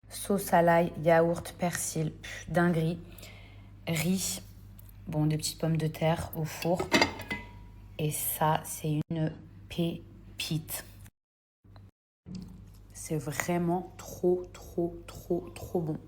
Sauce à l'ail, yaourt, persil, dinguerie, riz, bon, des petites pommes de terre au four. Et ça, c'est une pépite. C'est vraiment trop, trop, trop, trop bon.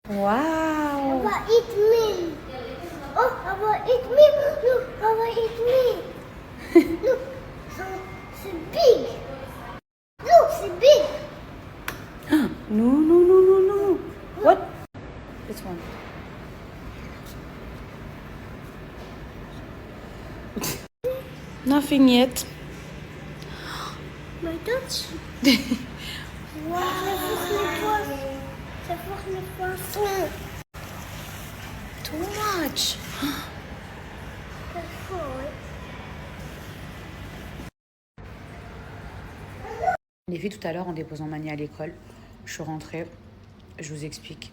Waouh! I will eat me. Oh, I will eat me. Look, I will eat me. Look, so c'est big. Look, c'est big. No, no, no, no, no. What? This one. Nothing yet. My touch. Wow. Ça force le poisson. Too much. C'est fort. Les filles, tout à l'heure, en déposant Mani à l'école, je suis rentrée. Je vous explique.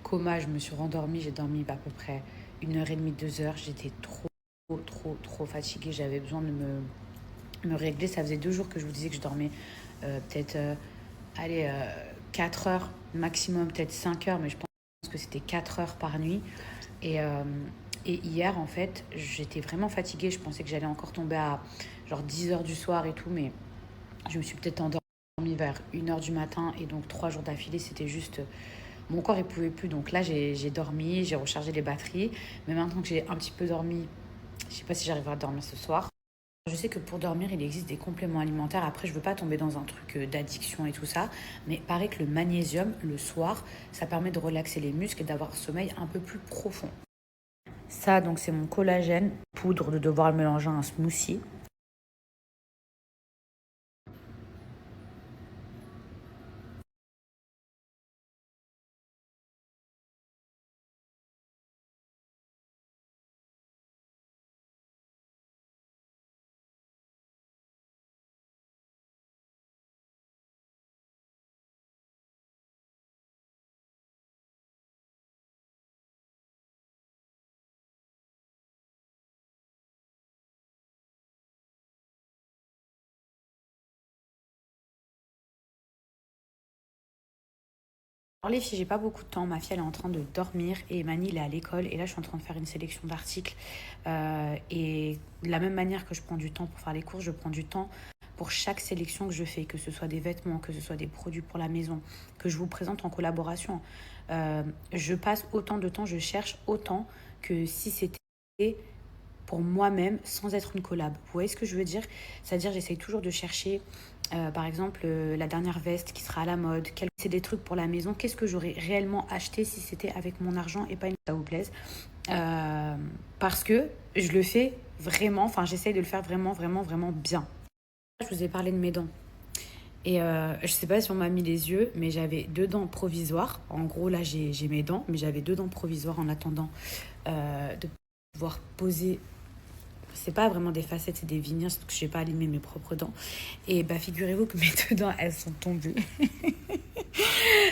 Coma, je me suis rendormie. J'ai dormi à peu près 1h30, 2h. J'étais trop fatiguée. J'avais besoin de me régler. Ça faisait 2 jours que je vous disais que je dormais peut-être 4 heures maximum, peut-être 5 heures, mais je pense que c'était 4 heures par nuit. Et hier, en fait, j'étais vraiment fatiguée. Je pensais que j'allais encore tomber à genre 10 heures du soir et tout, mais je me suis peut-être endormie vers 1h du matin. Et donc 3 jours d'affilée, c'était juste... Mon corps, il pouvait plus. Donc là, j'ai dormi, j'ai rechargé les batteries. Mais maintenant que j'ai un petit peu dormi, je sais pas si j'arriverai à dormir ce soir. Je sais que pour dormir, il existe des compléments alimentaires. Après, je veux pas tomber dans un truc d'addiction et tout ça. Mais il paraît que le magnésium, le soir, ça permet de relaxer les muscles et d'avoir un sommeil un peu plus profond. Ça, donc, c'est mon collagène, poudre de devoir le mélanger à un smoothie. Alors les filles, j'ai pas beaucoup de temps. Ma fille, elle est en train de dormir et Mani, il est à l'école. Et là, je suis en train de faire une sélection d'articles. Et de la même manière que je prends du temps pour faire les courses, je prends du temps pour chaque sélection que je fais, que ce soit des vêtements, que ce soit des produits pour la maison, que je vous présente en collaboration. Je passe autant de temps, je cherche autant que si c'était pour moi-même sans être une collab. Vous voyez ce que je veux dire? C'est-à-dire, j'essaye toujours de chercher, par exemple, la dernière veste qui sera à la mode. C'est des trucs pour la maison. Qu'est-ce que j'aurais réellement acheté si c'était avec mon argent et pas une... Ça vous plaise. Parce que je le fais vraiment, enfin, j'essaye de le faire vraiment, vraiment, vraiment bien. Je vous ai parlé de mes dents. Et je sais pas si on m'a mis les yeux, mais j'avais 2 dents provisoires. En gros, là, j'ai mes dents, mais j'avais 2 dents provisoires en attendant de pouvoir poser. C'est pas vraiment des facettes, c'est des veneers parce que je n'ai pas allumé mes propres dents. Et bah, figurez-vous que mes 2 dents, elles sont tombées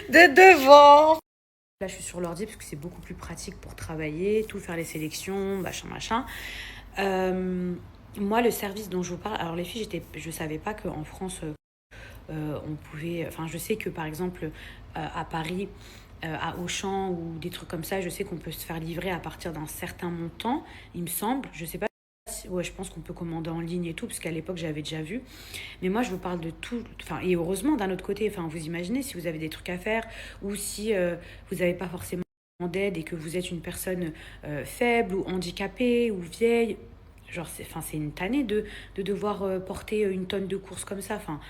de devant. Là, je suis sur l'ordi parce que c'est beaucoup plus pratique pour travailler, tout faire les sélections, machin. Moi, le service dont je vous parle, alors les filles, je savais pas qu'en France, on pouvait... Enfin, je sais que par exemple, à Paris, à Auchan ou des trucs comme ça, je sais qu'on peut se faire livrer à partir d'un certain montant, il me semble. Je sais pas. Ouais, je pense qu'on peut commander en ligne et tout, parce qu'à l'époque, j'avais déjà vu. Mais moi, je vous parle de tout. Enfin, et heureusement, d'un autre côté, enfin, vous imaginez si vous avez des trucs à faire ou si vous n'avez pas forcément d'aide et que vous êtes une personne faible ou handicapée ou vieille, genre, c'est une tannée de devoir porter une tonne de courses comme ça. Enfin,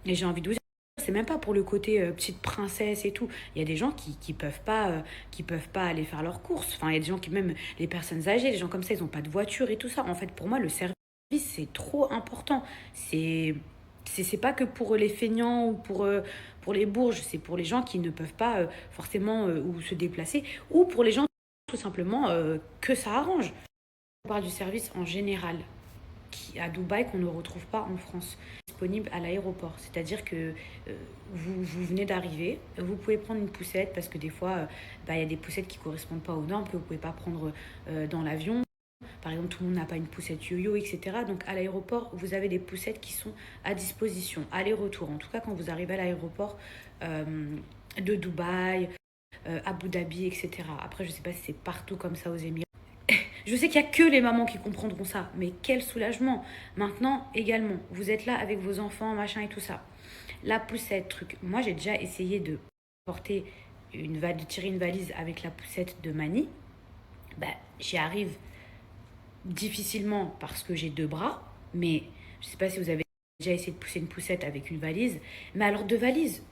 et j'ai envie de vous dire, c'est même pas pour le côté petite princesse et tout. Il y a des gens qui peuvent pas aller faire leurs courses. Enfin, il y a des gens qui, même les personnes âgées, les gens comme ça, ils ont pas de voiture et tout ça. En fait, pour moi, le service, c'est trop important. C'est pas que pour les feignants ou pour les bourges, c'est pour les gens qui ne peuvent pas forcément ou se déplacer, ou pour les gens tout simplement que ça arrange. On parle du service en général à Dubaï qu'on ne retrouve pas en France, disponible à l'aéroport. C'est-à-dire que vous venez d'arriver, vous pouvez prendre une poussette parce que des fois, bah, y a des poussettes qui ne correspondent pas aux normes que vous ne pouvez pas prendre dans l'avion. Par exemple, tout le monde n'a pas une poussette yo-yo, etc. Donc à l'aéroport, vous avez des poussettes qui sont à disposition, aller-retour. En tout cas, quand vous arrivez à l'aéroport euh, de Dubaï, Abu Dhabi, etc. Après, je ne sais pas si c'est partout comme ça aux Émirats. Je sais qu'il n'y a que les mamans qui comprendront ça, mais quel soulagement. Maintenant, également, vous êtes là avec vos enfants, machin et tout ça. La poussette, truc. Moi, j'ai déjà essayé de porter de tirer une valise avec la poussette de Mani. Ben, j'y arrive difficilement parce que j'ai 2 bras, mais je ne sais pas si vous avez déjà essayé de pousser une poussette avec une valise. Mais alors, 2 valises,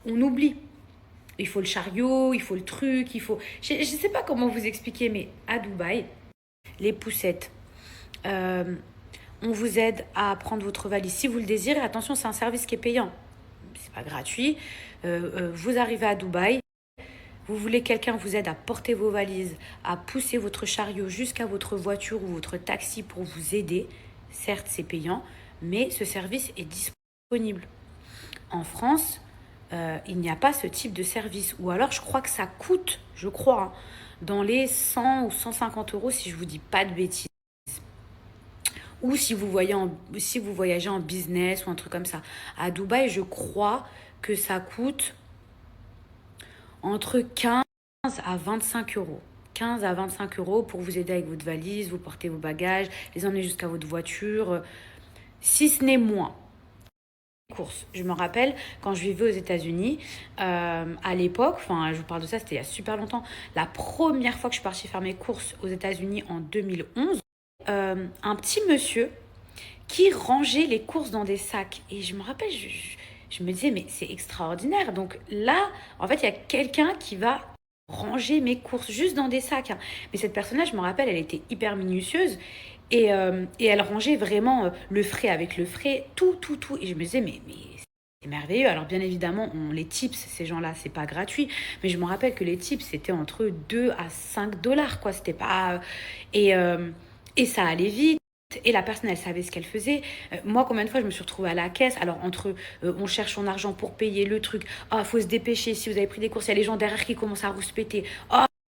on oublie. Il faut le chariot, il faut le truc, il faut... Je ne sais pas comment vous expliquer, mais à Dubaï, les poussettes, euh, on vous aide à prendre votre valise. Si vous le désirez, attention, c'est un service qui est payant. C'est pas gratuit. Vous arrivez à Dubaï, vous voulez quelqu'un vous aide à porter vos valises, à pousser votre chariot jusqu'à votre voiture ou votre taxi pour vous aider. Certes, c'est payant, mais ce service est disponible. En France, il n'y a pas ce type de service. Ou alors, je crois que ça coûte, hein, dans les 100 ou 150 euros, si je vous dis pas de bêtises. Ou si vous voyagez en business ou un truc comme ça. À Dubaï, je crois que ça coûte entre 15 à 25 euros. 15 à 25 euros pour vous aider avec votre valise, vous porter vos bagages, les emmener jusqu'à votre voiture, si ce n'est moins. Courses. Je me rappelle quand je vivais aux États-Unis, à l'époque, enfin, je vous parle de ça, c'était il y a super longtemps. La première fois que je suis partie faire mes courses aux États-Unis en 2011, un petit monsieur qui rangeait les courses dans des sacs. Et je me rappelle, je me disais, mais c'est extraordinaire. Donc là, en fait, il y a quelqu'un qui va ranger mes courses juste dans des sacs, hein. Mais cette personne-là, je me rappelle, elle était hyper minutieuse. Et elle rangeait vraiment le frais avec le frais, tout, tout, tout. Et je me disais, mais c'est merveilleux. Alors, bien évidemment, les tips, ces gens-là, c'est pas gratuit. Mais je me rappelle que les tips, c'était entre 2 à 5 dollars, quoi. C'était pas. Et, euh, et ça allait vite. Et la personne, elle savait ce qu'elle faisait. Moi, combien de fois je me suis retrouvée à la caisse. Alors, entre on cherche son argent pour payer le truc. Ah, faut se dépêcher. Si vous avez pris des courses, il y a les gens derrière qui commencent à rouspéter.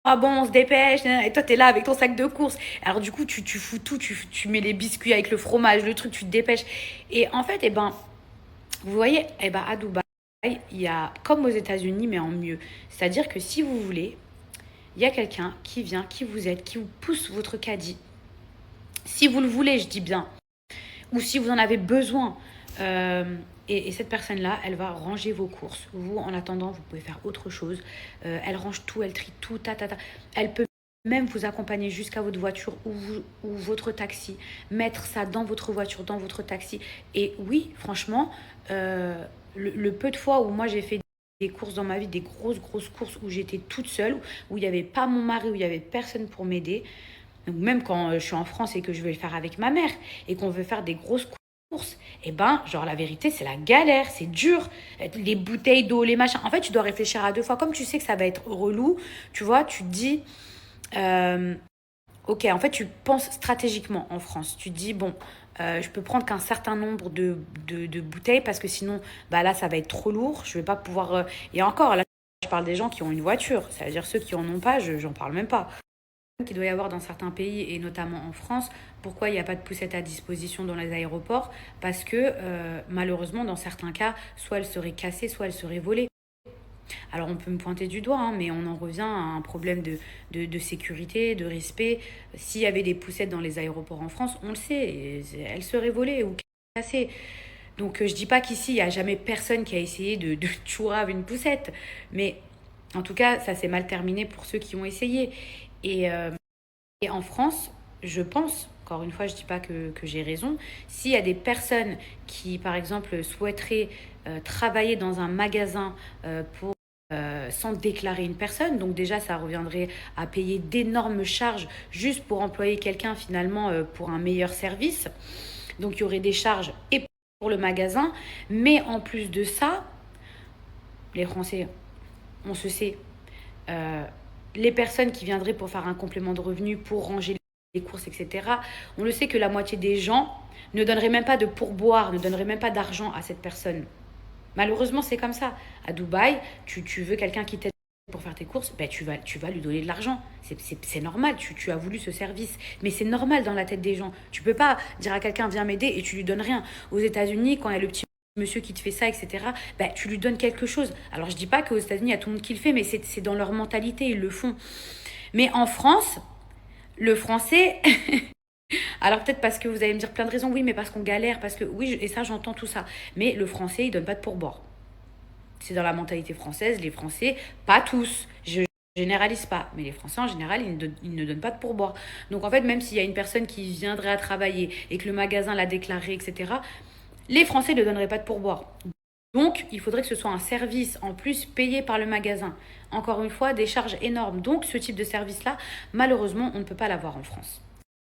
Ah bon, on se dépêche. Et toi, t'es là avec ton sac de courses. Alors, du coup, tu fous tout. Tu mets les biscuits avec le fromage, le truc, tu te dépêches. Et en fait, vous voyez, à Dubaï, il y a comme aux États-Unis, mais en mieux. C'est-à-dire que si vous voulez, il y a quelqu'un qui vient, qui vous aide, qui vous pousse votre caddie. Si vous le voulez, je dis bien. Ou si vous en avez besoin. Et cette personne-là, elle va ranger vos courses. Vous, en attendant, vous pouvez faire autre chose. Elle range tout, elle trie tout, ta. Elle peut même vous accompagner jusqu'à votre voiture ou votre taxi. Mettre ça dans votre voiture, dans votre taxi. Et oui, franchement, le peu de fois où moi j'ai fait des courses dans ma vie, des grosses courses où j'étais toute seule, où il n'y avait pas mon mari, où il n'y avait personne pour m'aider. Donc même quand je suis en France et que je vais le faire avec ma mère et qu'on veut faire des grosses courses, genre la vérité, c'est la galère, c'est dur. Les bouteilles d'eau, les machins. En fait, tu dois réfléchir à 2 fois. Comme tu sais que ça va être relou, tu vois, tu te dis, ok, en fait, tu penses stratégiquement en France. Tu te dis, bon, je peux prendre qu'un certain nombre de bouteilles parce que sinon, bah là, ça va être trop lourd. Je vais pas pouvoir. Et encore, là, je parle des gens qui ont une voiture. Ça veut dire ceux qui en ont pas, j'en parle même pas qu'il doit y avoir dans certains pays et notamment en France. Pourquoi il n'y a pas de poussette à disposition dans les aéroports? Parce que malheureusement, dans certains cas, soit elle serait cassée, soit elle serait volée. Alors on peut me pointer du doigt, hein, mais on en revient à un problème de sécurité, de respect. S'il y avait des poussettes dans les aéroports en France, on le sait, elles seraient volées ou cassées. Donc je dis pas qu'ici, il n'y a jamais personne qui a essayé de chourer avec une poussette, mais En tout cas, ça s'est mal terminé pour ceux qui ont essayé. Et, et en France, je pense, encore une fois, je ne dis pas que j'ai raison, s'il y a des personnes qui, par exemple, souhaiteraient travailler dans un magasin pour sans déclarer une personne. Donc déjà, ça reviendrait à payer d'énormes charges juste pour employer quelqu'un finalement pour un meilleur service. Donc il y aurait des charges et pour le magasin, mais en plus de ça, les Français, on se sait, euh, les personnes qui viendraient pour faire un complément de revenu, pour ranger les courses, etc., on le sait que la moitié des gens ne donneraient même pas de pourboire, ne donneraient même pas d'argent à cette personne. Malheureusement, c'est comme ça. À Dubaï, tu veux quelqu'un qui t'aide pour faire tes courses, ben tu vas lui donner de l'argent. C'est normal, tu as voulu ce service. Mais c'est normal dans la tête des gens. Tu peux pas dire à quelqu'un, viens m'aider et tu lui donnes rien. Aux États-Unis, quand il y a le petit monsieur qui te fait ça, etc., ben, tu lui donnes quelque chose. Alors, je dis pas qu'aux États-Unis, il y a tout le monde qui le fait, mais c'est dans leur mentalité, ils le font. Mais en France, le français, alors peut-être parce que vous allez me dire plein de raisons, oui, mais parce qu'on galère, parce que oui, et ça j'entends tout ça. Mais le français, il donne pas de pourboire. C'est dans la mentalité française, les Français, pas tous, je généralise pas, mais les Français en général, ils ne donnent pas de pourboire. Donc en fait, même s'il y a une personne qui viendrait à travailler et que le magasin l'a déclaré, etc., les Français ne donneraient pas de pourboire. Donc, il faudrait que ce soit un service en plus payé par le magasin. Encore une fois, des charges énormes. Donc, ce type de service-là, malheureusement, on ne peut pas l'avoir en France.